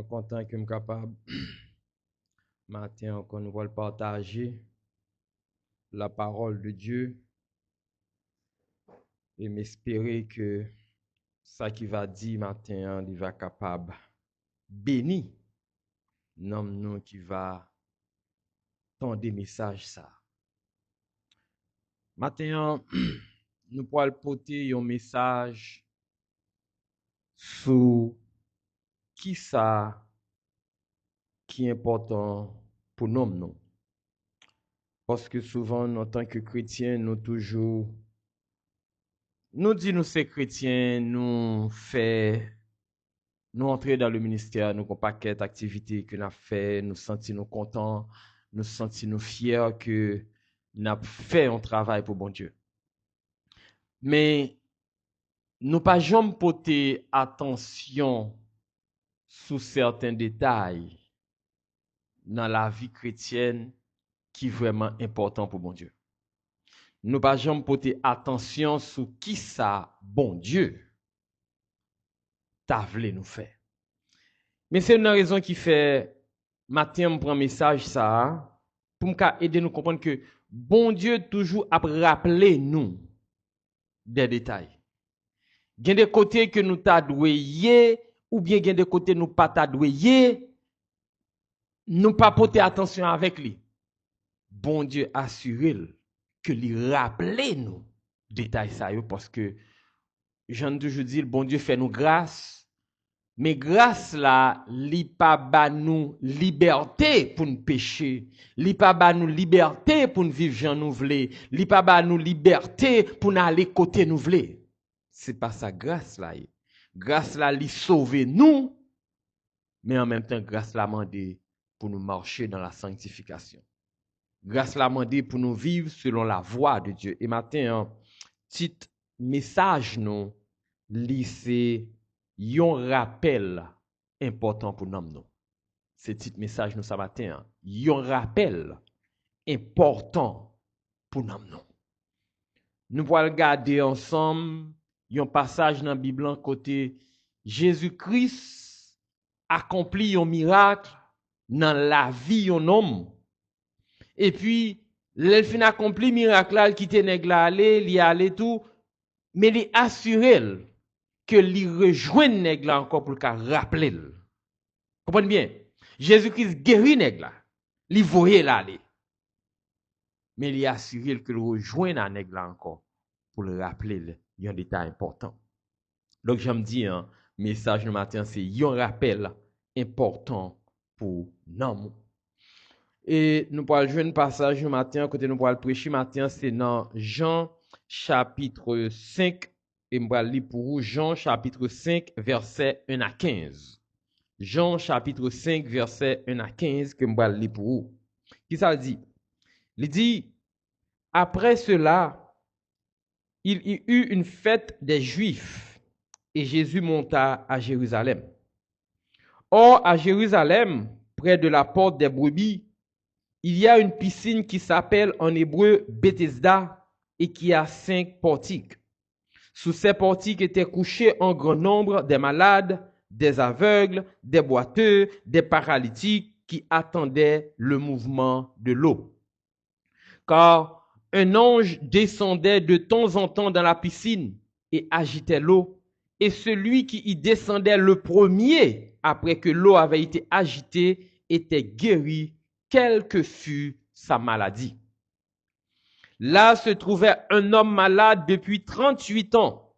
suis content que je suis capable, matin, qu'on nous va partager la parole de Dieu et m'espérer que ça qui va dire matin, il va capable béni nom nous qui va tendre des messages ça. Matin, nous pourrons porter un message sur qui ça qui est important pour nous. Parce que souvent, en tant que chrétiens, nous toujours nous disons nous c'est chrétiens, nous entrer dans le ministère, nous avons un paquet d'activités que nous avons fait, nous sentons nous contents, nous sentons nous fiers que nous avons fait un travail pour bon Dieu. Mais nous pas jamais porter attention sur certains détails dans la vie chrétienne qui est vraiment important pour bon Dieu. Nous pas jamais porter attention sur qui ça bon Dieu t'a voulu nous faire. Mais c'est une raison qui fait matin me prend message ça pour me aider nous comprendre que bon Dieu toujours a rappelé nous des détails. Il y a des côtés que nous t'a doué ou bien il y a des côtés nous pas t'a doué, nous pas porter attention avec lui. Bon Dieu assuré que lui rappeler nous détails ça parce que j'en toujours dit bon Dieu fait nous grâce. Mais grâce là, li pa ba nous liberté pour nous pécher, li pa ba nous liberté pour nous vivre Jean nous vle, li pa ba nous liberté pour nous aller côté nous vle. C'est pas ça grâce là. Grâce là li sauver nous, mais en même temps grâce là mandé pour nous marcher dans la sanctification. Grâce là mandé pour nous vivre selon la voie de Dieu. Et matin, petit message nous lycée yon rappel important pour nous. Ce petit message nous ce matin, yon rappel important pour nous. Nous allons regarder ensemble un passage dans la Bible côté Jésus-Christ accomplit un miracle dans la vie d'un homme. Et puis, il fin accompli miracle là, il quitte nèg là aller, il aller tout, mais il assuré que li rejoigne nèg la encore pour le rappeler. Comprenez bien? Jésus-Christ guérit nèg la. Li voye la aller. Mais il assuré que le rejoigne nèg la encore pour le rappeler un détail important. Donc j'aime dire message le matin c'est un rappel important pour nous. Et nous pourrons jouer un passage le matin côté nous pourrons prêcher matin c'est dans Jean chapitre 5. Et je vais lire pour vous Jean chapitre 5, verset 1 à 15. Jean chapitre 5, verset 1 à 15, que je vais lire pour vous. Qui ça dit? Il dit, après cela, il y eut une fête des Juifs, et Jésus monta à Jérusalem. Or, à Jérusalem, près de la porte des brebis, il y a une piscine qui s'appelle en hébreu Bethesda et qui a 5 portiques. Sous ces portiques étaient couchés en grand nombre des malades, des aveugles, des boiteux, des paralytiques qui attendaient le mouvement de l'eau. Car un ange descendait de temps en temps dans la piscine et agitait l'eau, et celui qui y descendait le premier, après que l'eau avait été agitée, était guéri, quelle que fût sa maladie. Là se trouvait un homme malade depuis 38 ans.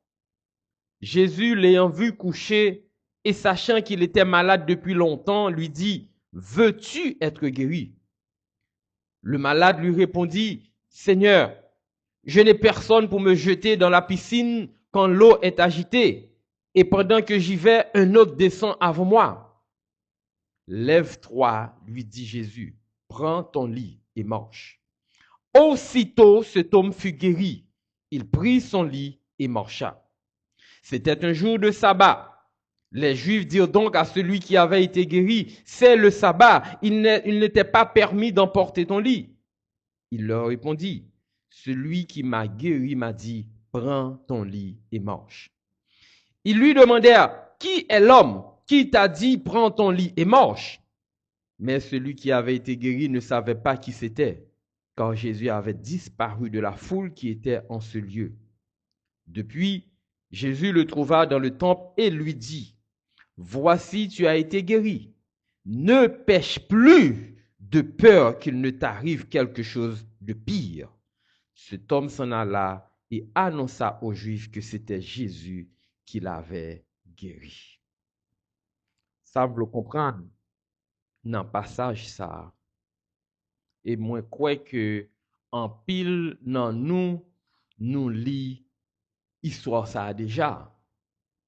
Jésus, l'ayant vu couché et sachant qu'il était malade depuis longtemps, lui dit, « Veux-tu être guéri ?» Le malade lui répondit, « Seigneur, je n'ai personne pour me jeter dans la piscine quand l'eau est agitée, et pendant que j'y vais, un autre descend avant moi. » « Lève-toi, lui dit Jésus, prends ton lit et marche. » Aussitôt, cet homme fut guéri. Il prit son lit et marcha. C'était un jour de sabbat. Les Juifs dirent donc à celui qui avait été guéri, « C'est le sabbat, il n'était pas permis d'emporter ton lit. » Il leur répondit, « Celui qui m'a guéri m'a dit, prends ton lit et marche. » Ils lui demandèrent, « Qui est l'homme Qui t'a dit, prends ton lit et marche? Mais celui qui avait été guéri ne savait pas qui c'était, car Jésus avait disparu de la foule qui était en ce lieu. Depuis, Jésus le trouva dans le temple et lui dit, voici, tu as été guéri. Ne pêche plus de peur qu'il ne t'arrive quelque chose de pire. Cet homme s'en alla et annonça aux Juifs que c'était Jésus qui l'avait guéri. Ça, vous le comprenez dans le passage ça. Et moi, je crois que en pile, dans nous lit histoire ça déjà.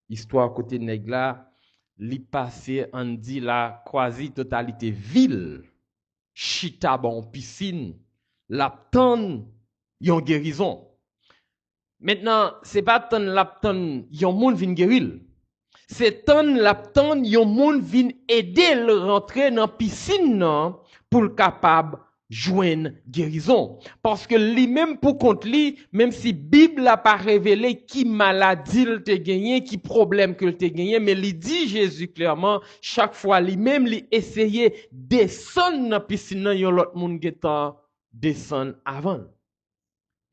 Histoire côté nèg là, li passé en dit la quasi totalité ville, chita bon piscine, la tonne yon guérison. Maintenant, c'est pas tonne la tonne yon moun vin guéril. C'est tonne la tonne yon moun vin aider le rentrer dans piscine nan pour le capable joindre guérison. Parce que lui-même pour compte lui, même si Bible n'a pas révélé qui maladie il te gagné, qui problème que te gagné, mais il dit Jésus clairement, chaque fois lui-même il essayait descendre dans piscine yon l'autre moun getan descendre avant.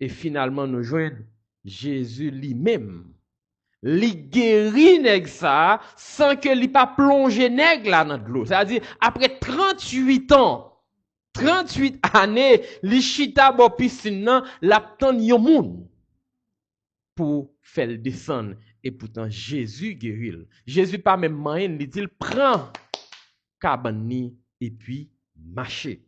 Et finalement nous joindre Jésus lui-même. Li guéri nèg ça sans que li pas plongé nèg là dans de l'eau. C'est-à-dire après 38 ans 38 années, li chita bo piscine nan, la tan yon moun pour faire le descendre. Et pourtant, Jésus guéril. Jésus pas même moyen, il dit, prends cabane et puis marcher.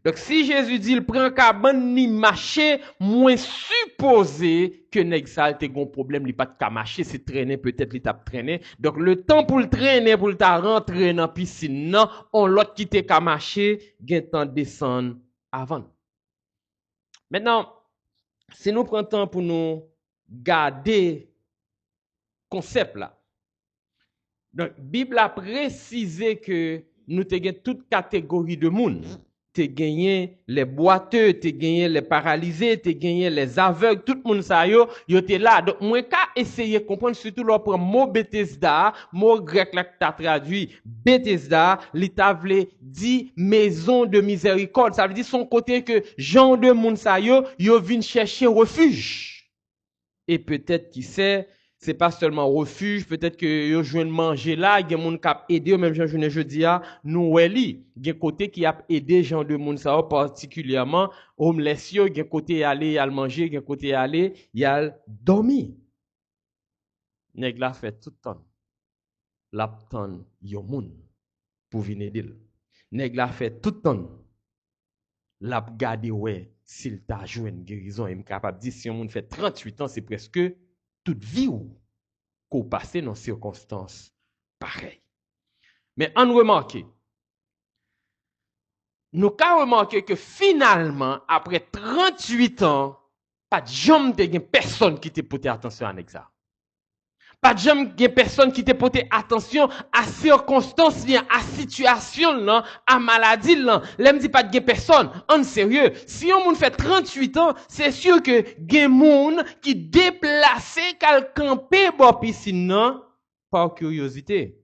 Donc, si Jésus dit, il prend cabane ni marcher, moins supposé que nèg sa te gon problème, li pas de marcher, c'est traîner, peut-être li t'a traîner. Donc, le temps pour le traîner, pour le ta rentrer dans piscine, non, on l'autre qui te ka marcher, gen temps descendre avant. Maintenant, si nous prenons temps pour nous garder concept là. Donc, Bible a précisé que nous te gen toute catégorie de monde. Te gagné les boiteux, te gagné les paralysés, te gagné les aveugles, tout le monde ça yo te là. Donc moi ka essayer de comprendre surtout leur prend mot Bethesda, mot grec là que t'a traduit Bethesda, li t'a vle dit maison de miséricorde. Ça veut dire son côté que gens de monde ça yo vinn chercher refuge. Et peut-être qui sait c'est pas seulement refuge, peut-être que yo joine manger là, gen moun k'ap aider même Jean journée jeudi a, nous weli, gen côté qui a aider gens de moun ça particulièrement homeless yo, gen côté aller al manger, gen côté aller y al dormir. Nèg la fait tout temps. La ton yon moun pour venir aider. Nèg la fait tout temps. La garder ouais s'il t'a joine guérison, il est capable dire si un moun fait 38 ans, c'est presque toute vie ou qu'on passe dans circonstances pareilles. Mais on remarque, nous avons remarqué que finalement, après 38 ans, pas de jamais de personne qui te porté attention à ça. Pas de jamais de personne qui te porté attention à circonstances liées, à situation là, à maladie là. L'aime dit pas de personne. En sérieux, si on moun fait 38 ans, c'est sûr que gen moun qui déplacé kal camper bo piscine nan par curiosité.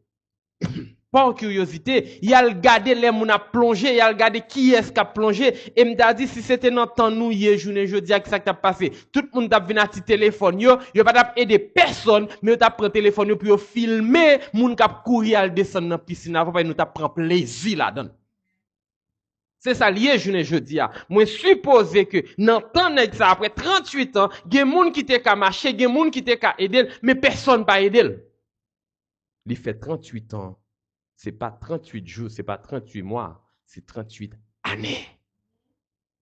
Par curiosité, il a regardé les moun a plongé, il a regardé qui est-ce qui a plongé et m'a dit si c'était dans temps nous hier journée jeudi que ça t'a passé. Tout le monde t'a vinn à ti téléphone yo pas t'a aider personne, mais t'a prend téléphone yo pour filmer moun k'ap courir al descendre dans piscine avant nous t'a prend plaisir là-dedans. C'est ça lié journée jeudi a. Moi supposé que dans temps nèg ça après 38 ans, gen moun qui te ka marcher, gen moun qui te ka aider, mais personne pas aider. Il fait 38 ans. C'est pas 38 jours, c'est pas 38 mois, c'est 38 années.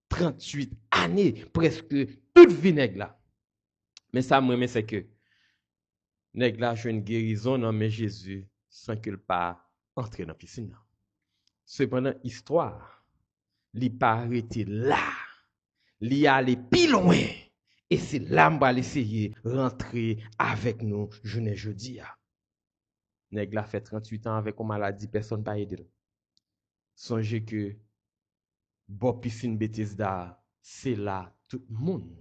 38 années, presque toute vie nèg là. Mais ça moi c'est que nèg là joue une guérison dans mais Jésus sans qu'il pas entrer dans la piscine. Cependant histoire, li pas arrêté là. Li allé plus loin et c'est là m'va essayer rentrer avec nous journée jeudi a. Nèg la fait 38 ans avec une maladie, personne pas aidé. Songez que bon piscine Bethesda, c'est là tout le monde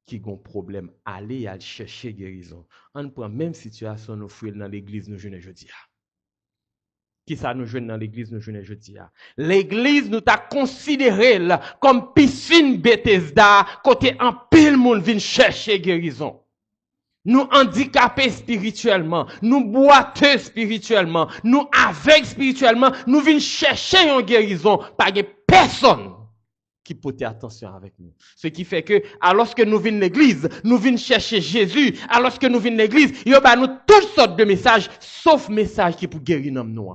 qui a un problème aller chercher guérison. On prend même situation nous frère dans l'église nous jeune jeudi. Qui ça nous joue dans l'église, nous jouons jeudi. L'église nous t'a considéré comme piscine Bethesda, côté en pile monde vient chercher guérison. Nous handicapés spirituellement, nous boiteux spirituellement, nous aveugles spirituellement, nous venons chercher une guérison par personne qui porte attention avec nous. Ce qui fait que, alors que nous venons l'église, nous venons chercher Jésus, alors que nous venons l'église, il y a nous toutes sortes de messages, sauf message qui pour guérir nous.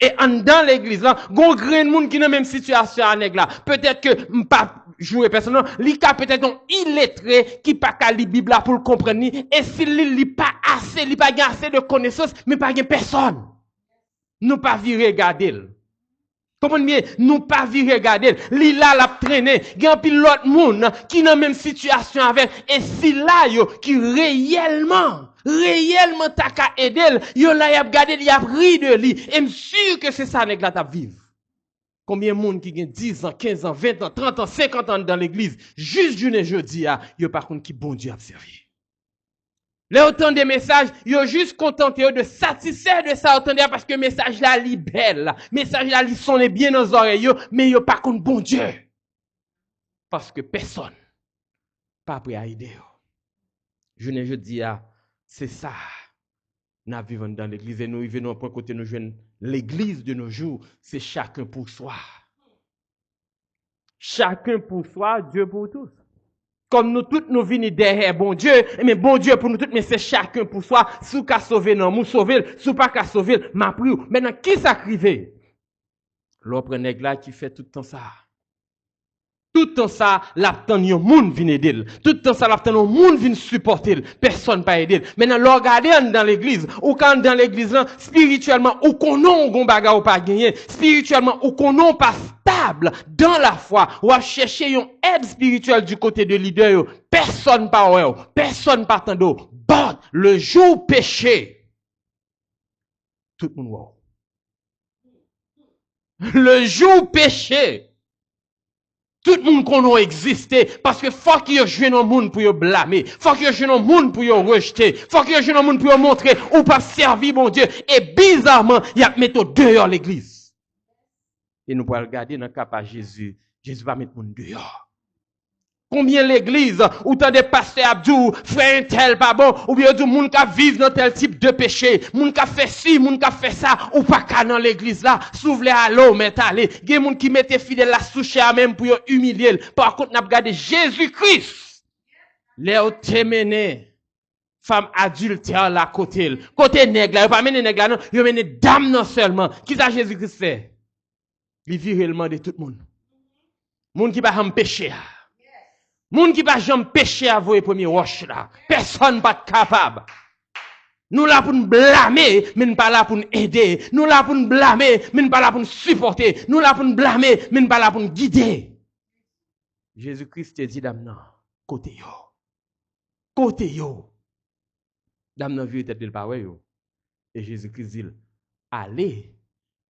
Et en dans l'église là, gon grand monde qui dans même situation avec là. Peut-être que m'pas jouer personnellement, li ka peut-être un illettré qui pas ka li Bible là pour le comprendre ni et s'il li pas assez, li pas assez de connaissances, mais pas gen personne. Nous pas vi regarder. Comment bien, nous pas vi regarder. Li là l'a traîner, gen pile l'autre monde qui dans même situation avec et si là yo qui réellement ta ka aider, yo la y a gardé, y a ri de lui. Et me sûr que c'est ça nèg la t'a vivre. Combien de monde qui gagne 10 ans, 15 ans, 20 ans, 30 ans, 50 ans dans l'église, juste journée jeudi yo par contre qui bon Dieu a servi. Les autant des messages, yo juste contenté de satisfaire de ça autant parce que message là li belle, message là li sonne bien dans les oreilles, mais yo par contre bon Dieu. Parce que personne pas prêt à aider. Journée jeudi c'est ça. Nous vivons dans l'église et nous venons pour côté nous joindre l'église de nos jours, c'est chacun pour soi. Chacun pour soi, Dieu pour tous. Comme nous tous nous venons derrière bon Dieu, mais bon Dieu pour nous tous, mais c'est chacun pour soi. Sous qu'à sauver non, mou sauver, sous pas qu'à sauver, m'a pris. Maintenant, qui s'acrive? L'autre nègre là qui fait tout le temps ça. Tout le temps ça, l'aptan yon moun vin aider. Tout le temps ça, l'aptan yon moun vin supporter. Personne pas aider. Maintenant, regardez dans l'église, ou quand dans l'église là, spirituellement, ou qu'on non gon baga ou pas gagné, spirituellement, ou qu'on non pas stable dans la foi, ou à chercher une aide spirituelle du côté de leader yo, personne pas ouais, personne pas tando. Bon, le jour péché, tout le monde wow. Le jour péché, tout le monde qu'on a existé, parce que faut qu'il y ait joué dans le monde pour y blâmer, faut qu'il y ait joué dans le monde pour y rejeter, faut qu'il y ait joué dans le monde pour y montrer ou pas servir mon Dieu. Et bizarrement, il y a mis dehors l'église. Et nous pouvons regarder dans le cas de Jésus, Jésus va mettre monde dehors. Combien l'église, ou tant des pasteurs Abdou, frère tel pas bon, ou bien du monde qui vivent dans tel type de péché, monde qui fait ci, monde qui fait ça, ou pas qu'à dans l'église là, s'ouvre à l'eau, mais allez, il y a monde qui mettait fidèle la souche à même pour humilier. Par contre, n'a regardé Jésus-Christ. Léo téméné, femme adultère là côté nègre là, pas mené nègre là non, il mené dame non seulement. Qui ça Jésus-Christ fait? Il vit réellement de tout le monde. Monde qui pas en péché. Moun qui pas jamais péché à voyer premier roche là. Personne pas capable. Nous là pour nous blâmer, mais pas là pour nous aider. Nous là pour nous blâmer, mais pas là pour nous supporter. Nous là pour nous blâmer, mais pas là pour nous guider. Jésus-Christ te dit dame non, côté yo. Côté yo. Dame non vieux tête de pas yo. Et Jésus-Christ dit allez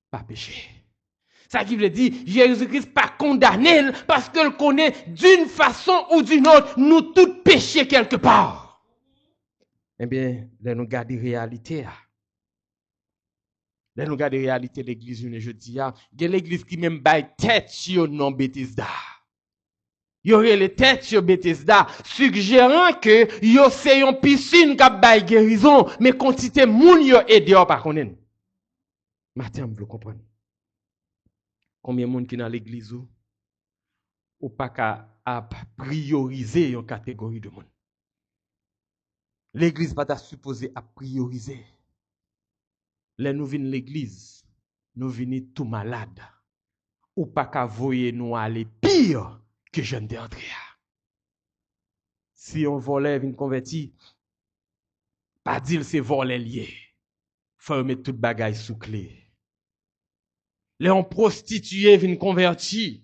pas pécher. Ça qui veut dire, Jésus-Christ pas condamné parce qu'il connaît d'une façon ou d'une autre, nous tous péchés quelque part. Eh bien, là nous garder réalité. Là nous garder réalité l'église une jeudi. Il y a l'église qui même baille tête sur non Bethesda. Il y aurait les têtes sur Bethesda, suggérant que yo c'est une piscine qui baille guérison, mais quantité moun yo aidé par connaître. Matin, vous comprenez. Combien de monde qui dans l'église ou pas qu'à prioriser une catégorie de monde. L'église pas ta supposé à prioriser. Là nous venons l'église, nous venons tout malade. Ou pas qu'à voyer nous aller pire que jeune d'André. Si on volait vient converti, pas dire c'est voler lié. Faut mettre toute bagaille sous clé. Les on prostitué vient converti.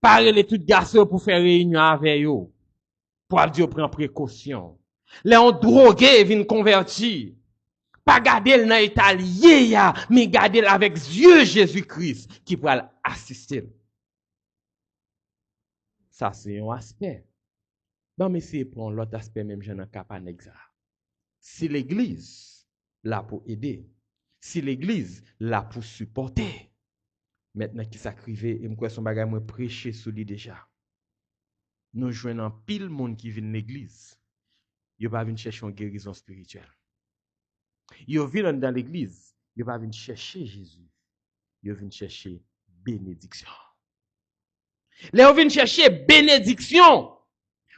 Parler les tout garçons pour faire réunion avec eux. Pour dire prendre précaution. Les on drogué vient converti. Pas garder le dans état lié mais garder avec Dieu Jésus-Christ qui pourra assister. Ça c'est un aspect. Bon mais c'est pour l'autre aspect même j'en ai capable ça. Si l'église là pour aider, Si l'église là pour supporter, maintenant qui s'acrivait, et moi son bagage moi prêcher sur lui déjà. Nous joignons pile monde qui vient l'église. Yo pas venir chercher une guérison spirituelle. Yo vient dans l'église, yo pas venir chercher Jésus. Yo vient chercher bénédiction. Là, yo vient chercher bénédiction.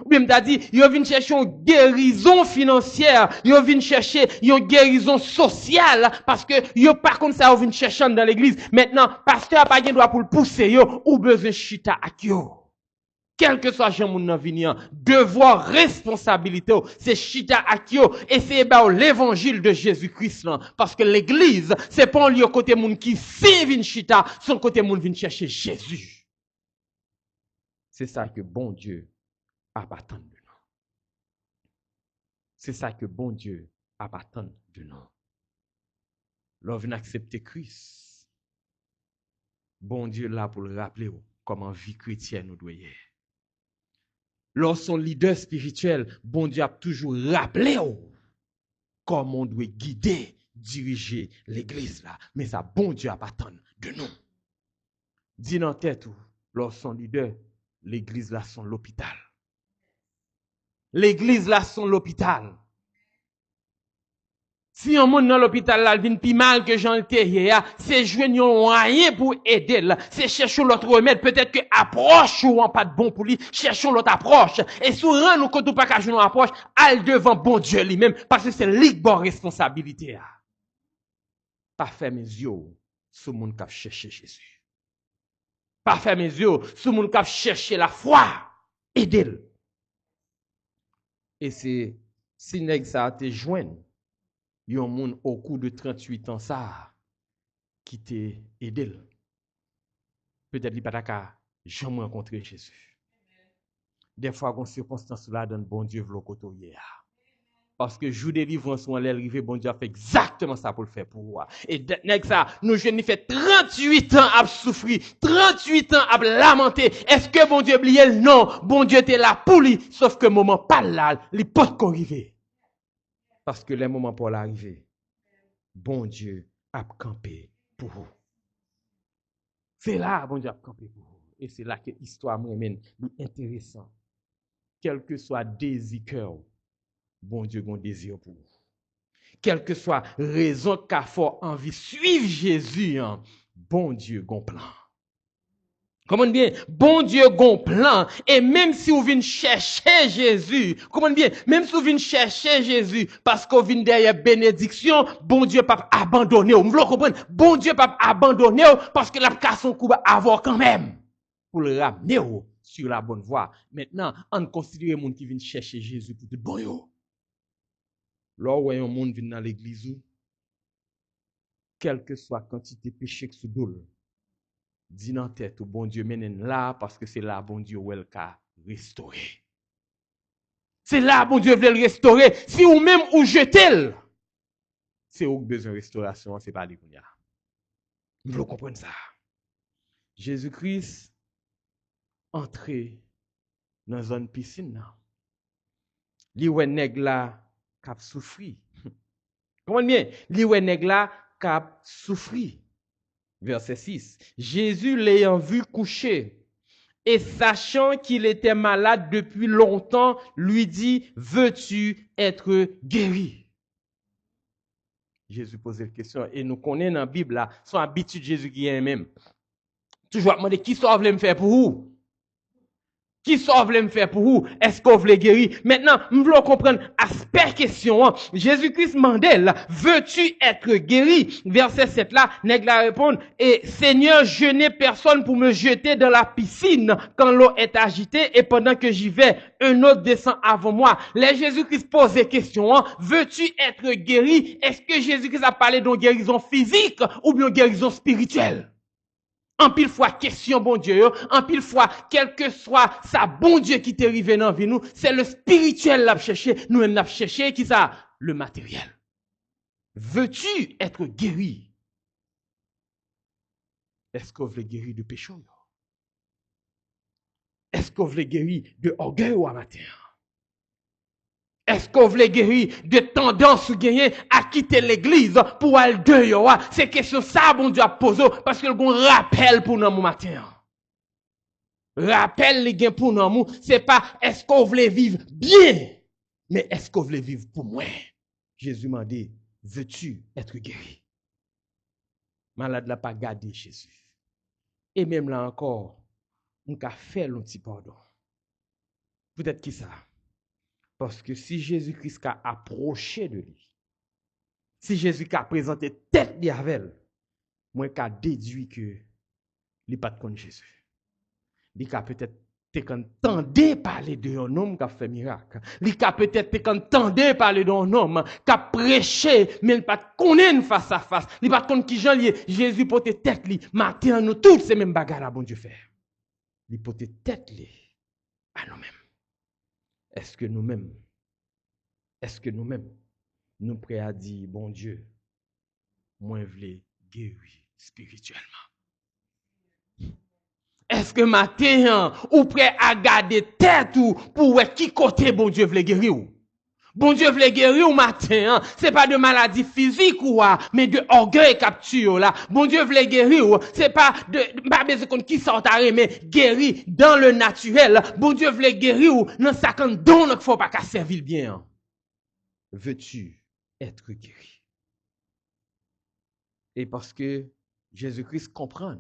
Ou bien m'ta dit, yo vient chercher une guérison financière, yo vient chercher une guérison sociale parce que yo pas comme ça yo vient chercher dans l'église. Maintenant, pasteur pas gen droit pour le pousser yo ou besoin chita ak yo. Quel que soit Jean moun nan vini, devoir, responsabilité, c'est chita ak yo, essayer ba l'évangile de Jésus-Christ là. Parce que l'église, c'est pas un lieu côté moun qui si vin chita, son côté moun vin chercher Jésus. C'est ça que bon Dieu a pas attendre de nous. C'est ça que bon Dieu a pas attendre de nous. Lorsqu'on accepte Christ, bon Dieu là pour le rappeler comment vie chrétienne nous doit être. Lorsqu'on leader spirituel, bon Dieu a toujours rappelé comment on doit guider, diriger l'église là. Mais ça, bon Dieu a pas attendre de nous. Dis dans tête, lorsqu'on leader, l'église là sont l'hôpital. L'église là sont l'hôpital. Si un monde dans l'hôpital là, vient plus mal que Jean Terrier, c'est joignons rien pour aider là. C'est chercher l'autre remède. Peut-être que approche ou pas de bon pour lui. Cherchons l'autre approche. Et souvent, nous, quand nous pas qu'à jouer une approche, al devant bon Dieu lui-même. Parce que c'est lui qui a responsabilité. Pas faire mes yeux sur mon cap chercher Jésus. Pas faire mes yeux sur mon cap chercher la foi. Aidez-le. Et c'est, si nèg ça te joindre, yon moun au cours de 38 ans ça qui t'a aidé. Peut-être il pas ka jamais rencontré Jésus. Des fois gon circonstance là dans bon Dieu vlo kotoyer. Parce que jour délivrance ou l'arrivée bon Dieu a fait exactement ça pour le faire pour moi. Et nèg ça nous jeunes fait 38 ans à souffrir, 38 ans à lamenter. Est-ce que bon Dieu oublié? Non, bon Dieu était là pour lui, sauf que moment pas là, il peut arriver. Parce que les moments pour l'arrivée, bon Dieu a campé pour vous. C'est là, bon Dieu a campé pour vous. Et c'est là que l'histoire m'amène intéressant. Quel que soit désir cœur, bon Dieu a un désir pour vous. Quelle que soit raison qu'a fort envie suivre Jésus, bon Dieu a un plan. Comment bien, bon Dieu gon plan, et même si vous venez chercher Jésus, comment bien, même si vous venez chercher Jésus, parce que vous venez derrière bénédiction, bon Dieu pas abandonner, vous voulez comprendre, bon Dieu pas abandonner, parce que la casse son coup va avoir quand même, pour le ramener sur la bonne voie. Maintenant, on considère les gens qui viennent chercher Jésus pour tout bon yo. Là où un monde vient dans l'église, quelle que soit la quantité de péché que sous doule, dis dans tête ou bon Dieu mène là parce que c'est là bon Dieu où elle a restauré. C'est là bon Dieu veut le restaurer. Si ou même ou jeter, c'est où besoin de restauration, c'est pas les kounya. Vous voulez comprendre ça? Jésus-Christ entré dans une piscine là. Li wè nèg la k'ap souffri. Comment bien? Li wè nèg la k'ap souffri. Verset 6. Jésus l'ayant vu coucher et sachant qu'il était malade depuis longtemps, lui dit, veux-tu être guéri? Jésus pose la question et nous connaissons dans la Bible là, son habitude Jésus qui est même. Toujours demander qui sauve me faire pour vous? Qui sauve me faire pour vous? Est-ce qu'on veut guérir? Maintenant, nous voulons comprendre aspect question. Jésus-Christ mandel, veux-tu être guéri? Verset 7 là, nèg la répond, et Seigneur, je n'ai personne pour me jeter dans la piscine quand l'eau est agitée et pendant que j'y vais, un autre descend avant moi. Là, Jésus-Christ pose des questions. Veux-tu être guéri? Est-ce que Jésus-Christ a parlé d'une guérison physique ou bien guérison spirituelle? En pile fois, question bon Dieu, en pile fois, quel que soit ça, bon Dieu qui t'est arrivé dans la vie, nous, c'est le spirituel l'a cherché, nous-mêmes l'a cherché, qui ça? Le matériel. Veux-tu être guéri? Est-ce qu'on veut guérir de péché? Est-ce qu'on veut guérir de orgueil ou amateur? Est-ce qu'on veut guérir de tendance ou gagner à quitter l'église pour aller dehors? C'est question ça, bon Dieu a posé parce que le rappel pour nous matin. Rappel les gains pour nous, c'est pas est-ce qu'on veut vivre bien, mais est-ce qu'on veut vivre pour moi? Jésus m'a dit, veux-tu être guéri? Malade n'a pas gardé Jésus. Et même là encore, on a fait un petit pardon. Peut-être qui ça? Parce que si Jésus-Christ a approché de lui, si Jésus a présenté tête de avec, moi qu'a déduit que il pas de contre Jésus. Il a peut-être t'entendait parler d'un homme qui a fait miracle. Il a peut-être t'entendait parler d'un homme qui a prêché, mais il pas connaît face à face. Il pas connaît qui Jean lié. Jésus porte tête li. Matin nous tous ces mêmes bagarres bon Dieu faire. Il porte tête li à nous-mêmes. Est-ce que nous-mêmes nous prêts à dire bon Dieu, moi je veux guérir spirituellement? Est-ce que matin, ou prêt à garder tête ou pour qui côté bon Dieu veut guérir ou? Bon Dieu veut guérir ou matin, c'est pas de maladie physique ou mais de orgueil capture là. Bon Dieu veut guérir ou c'est pas besoin qu'on qui sort à mais guérir dans le naturel. Bon Dieu veut guérir ou dans ça quand don ne faut pas qu'à servir bien. Veux-tu être guéri? Et parce que Jésus-Christ comprend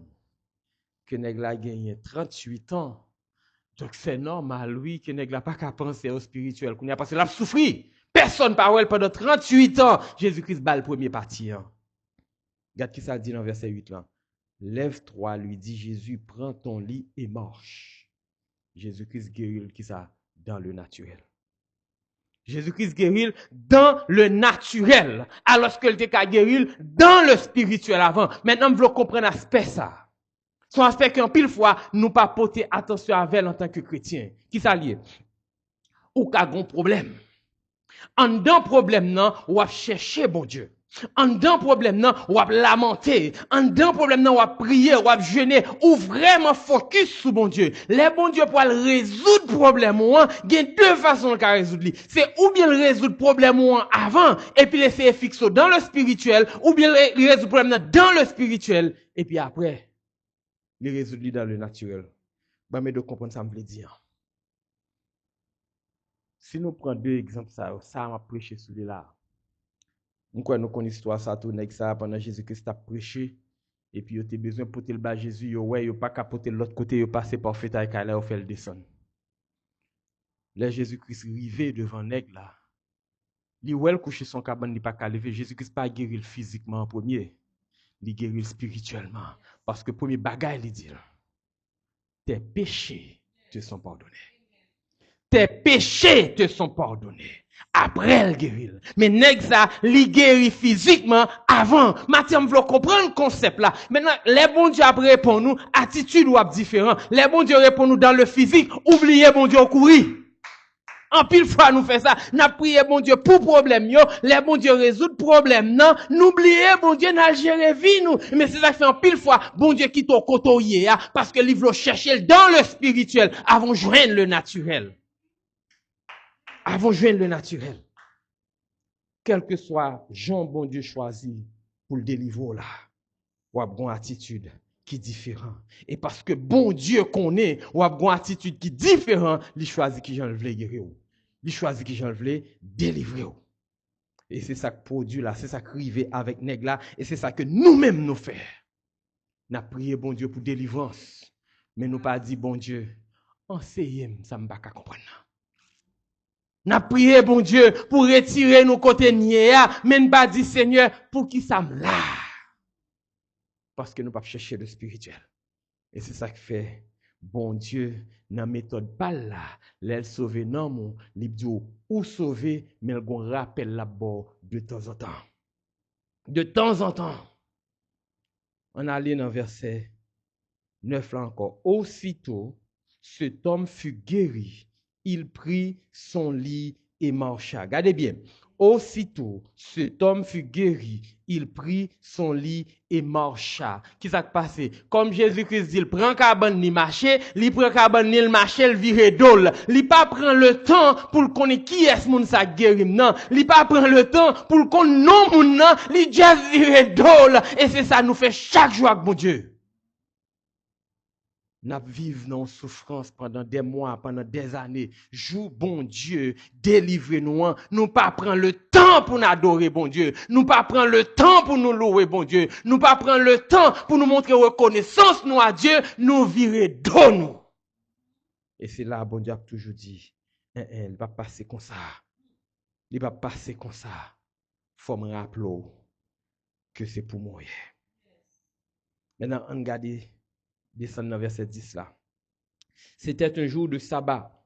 que nèg a gagné 38 ans. Donc c'est normal, oui, que nèg pas qu'à penser au spirituel, qu'on a parce qu'il a souffert. Personne parle pendant 38 ans. Jésus-Christ bat le premier parti. Regarde qui ça dit dans verset 8 là. Lève-toi, lui dit Jésus, prends ton lit et marche. Jésus-Christ guérit qui ça dans le naturel. Jésus-Christ guérit dans le naturel, alors qu'il était qu'à guérir dans le spirituel avant. Maintenant, vous comprenez l'aspect ça. Son aspect qu'en pile fois, nous pas porter attention à elle en tant que chrétien. Qui ça lié? Ou qu'a un problème. En dedans problème non, ou à chercher bon Dieu. En dedans problème non, ou à lamenter. En dedans problème non, ou à prier, ou à jeûner, ou vraiment focus sur bon Dieu. Les bon Dieu pour résoudre problème ou il y a deux façons de résoudre. C'est ou bien résoudre problème ou avant et puis laisser fixer dans le spirituel, ou bien résoudre problème dans le spirituel et puis après les résoudre dans le naturel. Mais de comprendre ça me veut dire. Si nous prenons deux exemples, ça m'a prêché sur là. Nous connaissons l'histoire, ça tourne ça pendant Jésus-Christ a prêché. Et puis, il a besoin de porter le bas Jésus, il n'a pas qu'à porter l'autre côté, il passe par fait avec là, il fait le descendre. Là, Jésus-Christ arrivé devant nègre là. Il a couché son cabane, il n'a pas qu'à lever. Jésus-Christ pas guéri physiquement en premier. Il guérit spirituellement. Parce que premier bagage, il dit, tes péchés te sont pardonnés. Tes péchés te sont pardonnés. Après, elle guérit. Mais nèg ça, li guérit physiquement avant. Mathieu, on veut comprendre le concept là. Maintenant, les bons dieux après répondent nous, attitude ou différent. Les bons dieux répondent nous dans le physique, oubliez bon Dieu au courir. En pile fois nous fait ça, n'a prié bon Dieu pour problème yo, les bon Dieu résoudre problème non, n'oubliez bon Dieu n'a géré vie nous. Mais c'est ça fait en pile fois, bon Dieu quitte au côté parce que il veut chercher dans le spirituel avant de joindre le naturel. Avant de joindre le naturel. Quel que soit Jean bon Dieu choisi pour le délivrer là, ou a une attitude qui est différente. Et parce que bon Dieu connaît, ou a une attitude qui est différente, il choisit qui j'en voulais guérir. Il choisit qui j'en voulais délivrer. Et c'est ça que produit là, c'est ça qui arrive avec nèg là, et c'est ça que nous-mêmes nous faisons. Nous avons prié bon Dieu pour délivrance, mais nous pas dit bon Dieu, enseignez-moi, ça ne m'a pas comprendre. N'a prié bon Dieu pour retirer nos côtés niais, mais nous pas dit Seigneur pour qui ça me là. Parce que nous pas chercher le spirituel. Et c'est ça qui fait bon Dieu dans méthode pas là, l'elle sauver non mon libdio ou sauver mais elle gon rappel là-bas de temps en temps. De temps en temps. On allait dans verset 9 là encore. Aussitôt cet homme fut guéri. Il prit son lit et marcha. Regardez bien. Aussitôt, cet homme fut guéri. Il prit son lit et marcha. Qu'est-ce qui s'est passé? Comme Jésus-Christ dit, il prend cabane, il marche, il prend cabane, il marche, il vire dole. Il pas prend le temps pour connaître qui est ce monde ça guéri, non. Il pas prend le temps pour connaître non moun non, il juste vire dole. Et c'est ça nous fait chaque jour avec mon Dieu. Nous vivons dans souffrance pendant des mois, pendant des années. Joue bon Dieu, délivrez-nous. Nous pas prendre le temps pour nous adorer bon Dieu. Nous pas prendre le temps pour nous louer bon Dieu. Nous pas prendre le temps pour nous montrer reconnaissance nous à Dieu. Nous virer de nous. Et c'est là, bon Dieu a toujours dit, il va passer comme ça. Il va passer comme ça. Faut me rappeler que c'est pour mourir. Maintenant, on regarde. Descendre dans verset 10 là. C'était un jour de sabbat.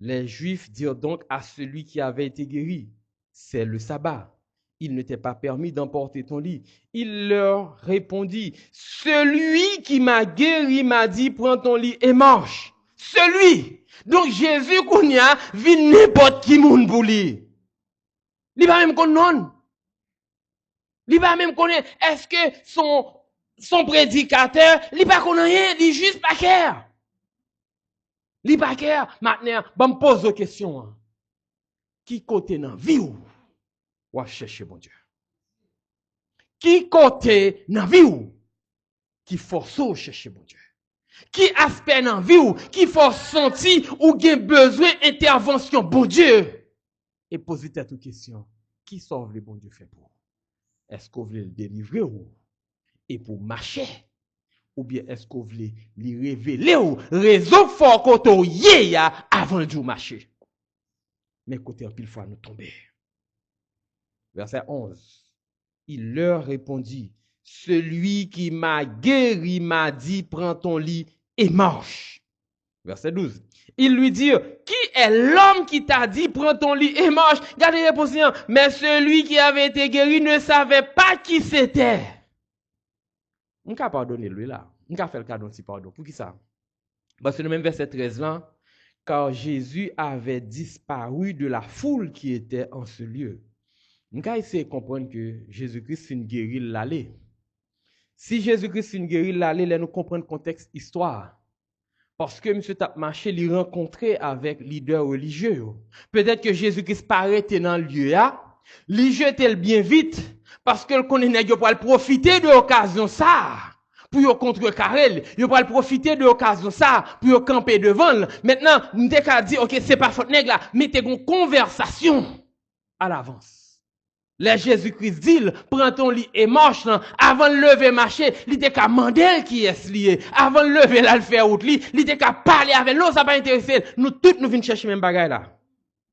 Les Juifs dirent donc à celui qui avait été guéri, c'est le sabbat. Il ne t'est pas permis d'emporter ton lit. Il leur répondit, celui qui m'a guéri m'a dit, prends ton lit et marche. Celui. Donc Jésus kounya vit n'importe qui moun pour lui. Il va même connaître non. Il va même connaître est-ce que son prédicateur, il pas connaît rien, il juste pas care. Il pas care. Maintenant, me pose une question. Qui côté dans vie ou chercher bon Dieu? Qui côté dans vie ou qui force ou chercher bon Dieu? Qui aspect dans vie ou qui force sentir ou gen besoin intervention bon Dieu? Et poser cette question. Qui sauve le bon Dieu fait pour? Est-ce que vous voulez le délivrer ou? Et pour marcher, ou bien est-ce que vous voulez lui révéler ou raison fort qu'on y avant de marcher? Mais côté en pile fois nous tomber. Verset 11. Il leur répondit, celui qui m'a guéri m'a dit, prends ton lit et marche. Verset 12. Il lui dit, qui est l'homme qui t'a dit, prends ton lit et marche? Gardez les réponses. Mais celui qui avait été guéri ne savait pas qui c'était. On peut pardonner lui là. On peut faire le cadeau de pardon. Pour qui ça? Parce que le même verset 13 là, car Jésus avait disparu de la foule qui était en ce lieu. On peut essayer de comprendre que Jésus-Christ finit guérir l'aller. Si Jésus-Christ finit guérir l'aller, là nous comprenons le contexte histoire. Parce que M. Tap marché, il rencontré avec leader religieux. Peut-être que Jésus-Christ paraît dans le lieu là, il jetait bien vite. Parce que le connaît yo pour profiter de l'occasion ça pour yo contrecarrer, yo pour profiter de l'occasion ça pour yo camper devant. Maintenant, m'te ka dit OK, c'est pas faute nèg là, mettez une conversation à l'avance. Les Jésus-Christ dit, prends ton lit et marche là, avant de lever marcher, il te ka mandel qui est lié. Avant de lever là le faire route li, il te ka parler avec l'autre, ça pas intéressé. Nous tous nous venons chercher même bagaille là.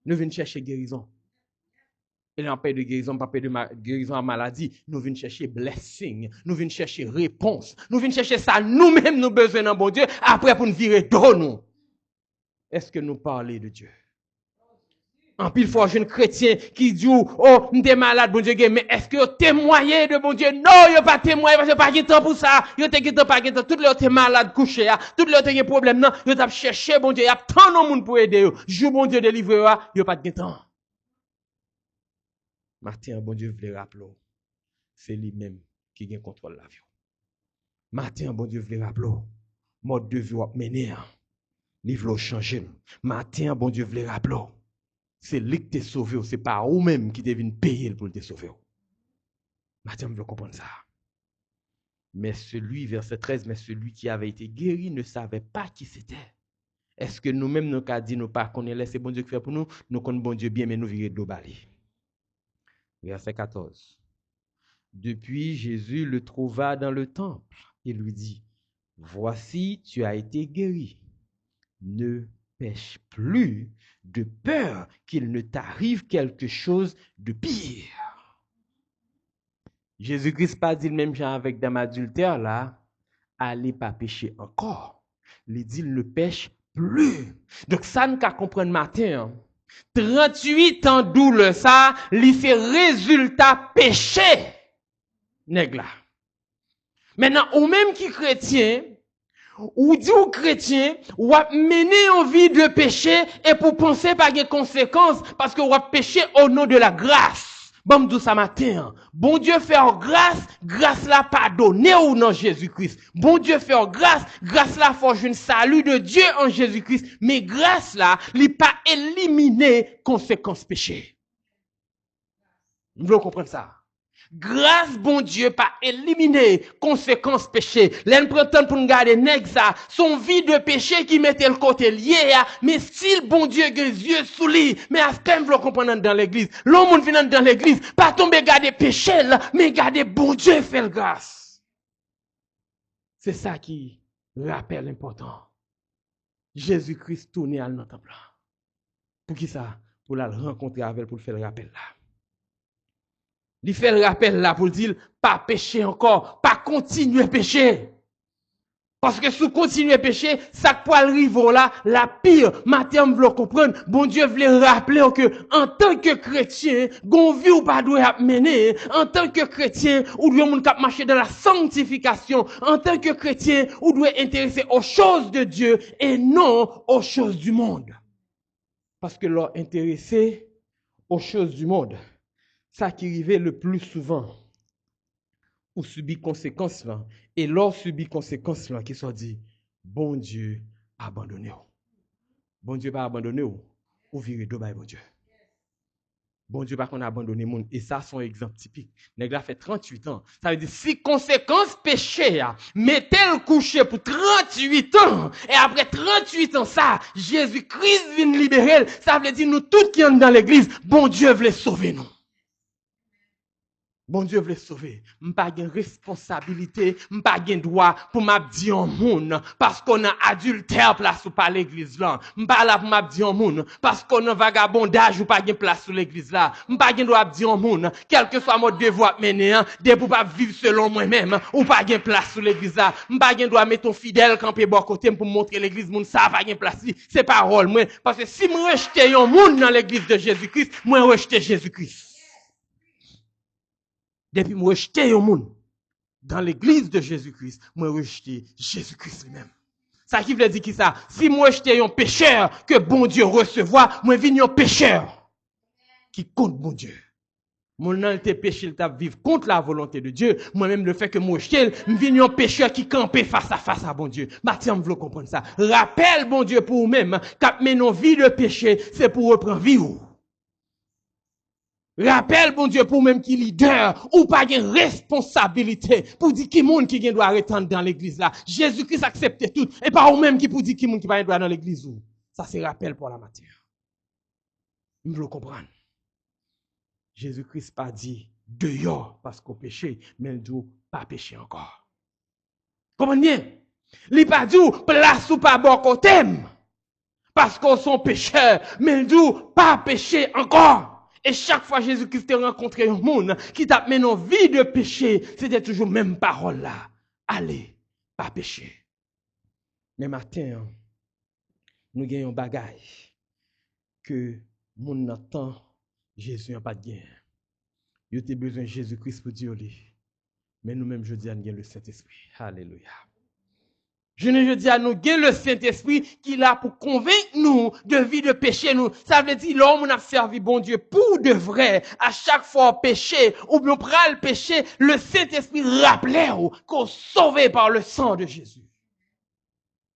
Nous venons chercher guérison. Et là, on parle de guérison, pas de guérison à maladie. Nous venons chercher blessing. Nous venons chercher réponse. Nous venons chercher ça nous-mêmes, nous besoin d'un bon Dieu, après pour nous virer de nous. Est-ce que nous parlons de Dieu? En pile fois, jeune chrétien qui dit, oh, nous sommes malades, bon Dieu, mais est-ce que vous témoignez de bon Dieu? Non, vous pas témoigné, parce que pas de temps pour ça. Vous n'avez pas de temps, tout le temps malade, couché, tout le temps problème, non, vous avez cherché bon Dieu, il y a tant de monde pour aider vous. Joue bon Dieu délivrer, vous n'avez pas de temps. Matin, bon Dieu voulait rappeler, c'est lui-même qui a contrôle la vie. Matin, bon Dieu voulait rappeler, mode de vie va mener, il veut changer. Matin, bon Dieu voulait rappeler, c'est lui qui t'a sauvé, c'est pas vous-même qui devine payer pour te sauver. Matin, vous comprendre ça. Mais celui, verset 13, mais celui qui avait été guéri ne savait pas qui c'était. Est-ce que nous-mêmes, nous avons dit, nous pas qu'on laissé bon Dieu qui fait pour nous, nous connaissons bon Dieu bien, mais nous virer de bali. Verset 14. Depuis, Jésus le trouva dans le temple et lui dit, voici, tu as été guéri. Ne pêche plus de peur qu'il ne t'arrive quelque chose de pire. Jésus-Christ pas dit le même genre avec dame adultère là, allez pas pécher encore. Il dit, ne pêche plus. Donc ça nous qu'à comprendre matin. 38 ans douleur ça, lui fait résultat péché. Nèg là. Maintenant, ou même qui chrétien, Ou dit aux chrétiens, ou a mené en vie de péché et pour penser pas de conséquences parce que ou a péché au nom de la grâce. Bon, tout ça matin. Bon Dieu fait en grâce, grâce la pardonner au nom de Jésus-Christ. Bon Dieu fait en grâce, grâce la forge une salut de Dieu en Jésus-Christ. Mais grâce là, il pas éliminer conséquences péché. Vous voulez comprendre ça? Grâce, bon Dieu, pas éliminer conséquences péché. L'un prétend pour nous garder nèg ça, son vie de péché qui mettait le côté lié, mais style bon Dieu, que yeux sous lui. Mais à ce temps, vous le comprenez dans l'église. L'homme vient dans l'église, pas tomber garder péché là, mais garder bon Dieu fait le grâce. C'est ça qui rappelle l'important. Jésus-Christ tourné à notre temple. Pour qui ça? Pour la rencontrer avec, pour faire le rappel là. Il fait le rappel là pour dire, pas pécher encore, pas continuer à pécher. Parce que si vous continuez à pécher, ça peut arriver là, la pire. Maintenant, vous le comprenez. Bon Dieu voulait rappeler que, en tant que chrétien, gon vie ou pas doit mener. En tant que chrétien, ou doit marcher dans la sanctification. En tant que chrétien, ou doit intéresser aux choses de Dieu et non aux choses du monde. Parce que leur intéressé aux choses du monde, ça qui arrivait le plus souvent, ou subit conséquences là, et leur subit conséquences là, qui sont dit, bon Dieu, abandonnez-vous. Bon Dieu pas abandonné ou virez de bon Dieu. Bon Dieu pas qu'on a abandonné monde. Et ça, c'est un exemple typique. Nèg la fait 38 ans. Ça veut dire, si conséquence péché, mettez le coucher pour 38 ans. Et après 38 ans, ça, Jésus-Christ vient libérer. Ça veut dire, nous tous qui sommes dans l'église, bon Dieu veut sauver nous. Bon Dieu veut sauver. M'pas gen responsabilité, m'pas gen droit pour m'abdi en moun parce qu'on a adultère place ou pas l'église là. M'pas là pour m'abdi en moun parce qu'on a vagabondage ou pas gen place sur l'église là. M'pas gen droit abdi en moun quel que soit mon devoir mener de pour pas vivre selon moi-même ou pas gen place sur l'église là. M'pas gen droit mettre ton fidèle camper bon côté pour montrer l'église moun ça pas gen place. C'est parole moi parce que si moi rejeter un moun dans l'église de Jésus-Christ, moi rejeter Jésus-Christ. Depuis moi rejeter un monde dans l'église de Jésus-Christ, moi rejeter Jésus-Christ lui-même. Ça qui veut dire qui ça? Si moi rejeter un pécheur que bon Dieu recevoir, moi vinn un pécheur qui compte bon Dieu. Mon nan te péché le t'a vivre contre la volonté de Dieu. Moi-même le fait que moi rejeter, me vinn un pécheur qui camper face à bon Dieu. Mathieu vous comprendre ça. Rappelle bon Dieu pour vous-même, quand menon vie de péché, c'est pour reprendre vie ou. Rappelle, bon Dieu, pour même qui leader, ou pas une responsabilité, pour dire qui monde qui doit rester dans l'église là. Jésus-Christ accepte tout, et pas ou même qui pour dire qui monde qui va doit dans l'église ou. Ça c'est rappel pour la matière. Vous le comprenez. Jésus-Christ pas dit dehors parce qu'on péché, mais il dit pas péché encore. Comprenez bien? Il pas dit place ou pas bon côté, parce qu'on sont pécheurs, mais il dit pas péché encore. Et chaque fois Jésus-Christ a rencontré un monde qui t'a mené en vie de péché, c'était toujours même parole là. Allez, pas pécher. Mais matin, nous gagnons bagage que monde n'entend Jésus n'a pas de gain. Il a besoin de Jésus-Christ pour dire lui. Mais nous-mêmes, je dis à nous le Saint-Esprit. Alléluia. Je dis à nous, le Saint-Esprit qui est là pour convaincre nous de vie de péché nous. Ça veut dire, l'homme a servi bon Dieu pour de vrai. À chaque fois péché, ou bien prend le péché, le Saint-Esprit rappelait qu'on sauvé par le sang de Jésus.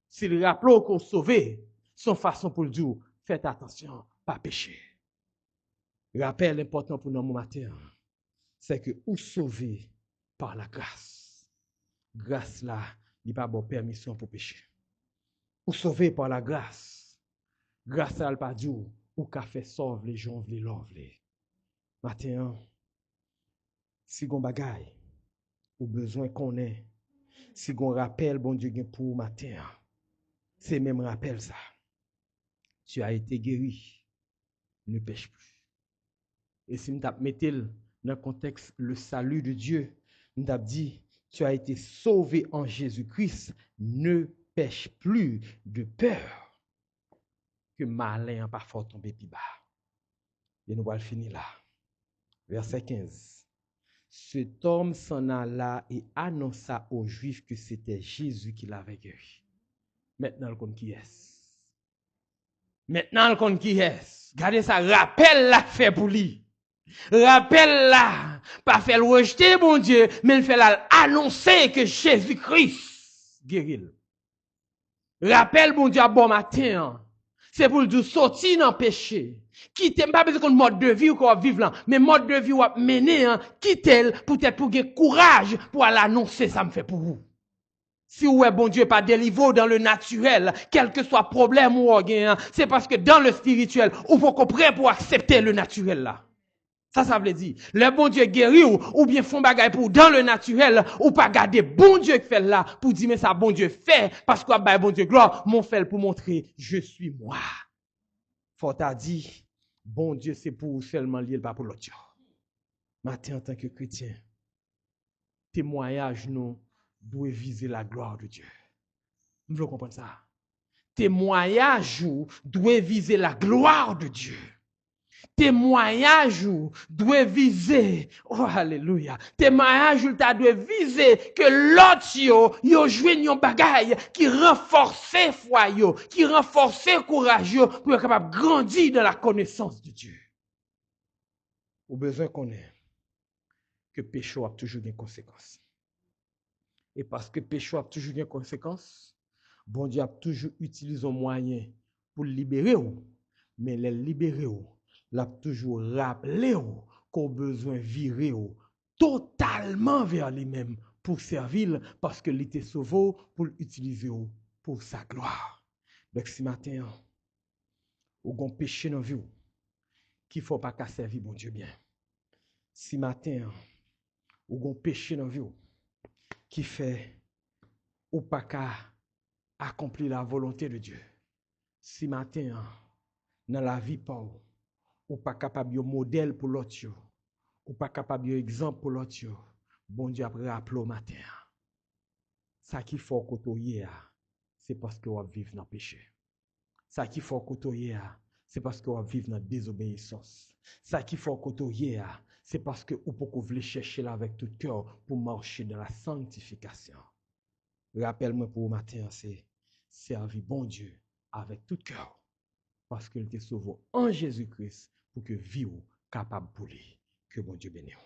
S'il rappelait qu'on sauvé, son façon pour le dire, faites attention, pas péché. Rappel important pour nous matin, c'est que ou sauvé par la grâce. Grâce là, il n'y a pas de permission pour pécher. Ou sauvé par la grâce. Grâce à pas Dieu, ou qu'a fait sauve les gens, les love les. Matin, si gon bagay, ou besoin qu'on ait, si gon rappel bon Dieu gen pour matin, c'est même rappel ça. Tu as été guéri, ne pêche plus. Et si nous mettons dans le contexte le salut de Dieu, nous avons dit, tu as été sauvé en Jésus-Christ, ne pêche plus de peur que malin pas fort tomber plus bas. Et nous allons finir là. Verset 15. Cet homme s'en alla et annonça aux Juifs que c'était Jésus qui l'avait guéri. Maintenant, le compte qui est. Maintenant, le compte qui est. Regardez ça, rappel la fait pour lui. Rappel là, pas fait le rejeter, bon Dieu, mais il fait annoncer que Jésus-Christ guérit. Rappel, bon Dieu, à bon matin. C'est pour le sortir dans le péché. Quitter, pas besoin de mode de vie ou qu'on vivre là, mais mode de vie ou mener, quitter, peut-être pour gagner courage pour aller annoncer ça me fait pour vous. Si ouais, bon Dieu, pas délivré dans le naturel, quel que soit problème ou gain, c'est parce que dans le spirituel, ou faut qu'on prêt pour accepter le naturel là. Ça veut dire, le bon Dieu guérit ou bien font bagaille pour dans le naturel, ou pas garder bon Dieu qui fait là, pour dire, mais ça bon Dieu fait, parce que bah, bon Dieu gloire, mon fait pour montrer, je suis moi. Faut t'a dit, bon Dieu c'est pour seulement lié, pas pour l'autre. Matin en tant que chrétien, témoignage nous doit viser la gloire de Dieu. Vous voulez comprendre ça? Témoignage doit viser la gloire de Dieu. Témoignage doit viser, oh alléluia, témoignage doit viser que l'autre yo joué yon bagaille qui renforce foi yo, qui renforce courage yo pour être capable de grandir dans la connaissance de Dieu. Au besoin qu'on ait que péché a toujours des conséquences. Et parce que péché a toujours des conséquences, bon Dieu a toujours utilisé un moyen pour libérer ou, mais les libérer ou l'a toujours rappelé qu'on besoin virer totalement vers lui-même pour servir parce que il était sauvé pour l'utiliser pour sa gloire. Donc ce matin, ou gon péché dans vie qui faut pas qu'à servir bon Dieu bien. Ce matin, ou gon péché dans vie qui fait ou pas qu'à accomplir la volonté de Dieu. Ce matin, dans la vie pas ou pas capable de modèle pour l'autre, ou pas capable de exemple pour l'autre, bon Dieu après rappelé au matin. Ça qui faut côtoyer, c'est parce que on vivre dans le péché. Ça qui faut côtoyer, c'est parce que on vivre dans la désobéissance. Ça qui faut côtoyer, c'est parce que ou pour voulez chercher là avec tout cœur pour marcher dans la sanctification. Rappelle-moi pour le matin, c'est servir bon Dieu avec tout cœur. Parce qu'il te sauve en Jésus-Christ pour que vie capable pour lui. Que bon Dieu bénisse.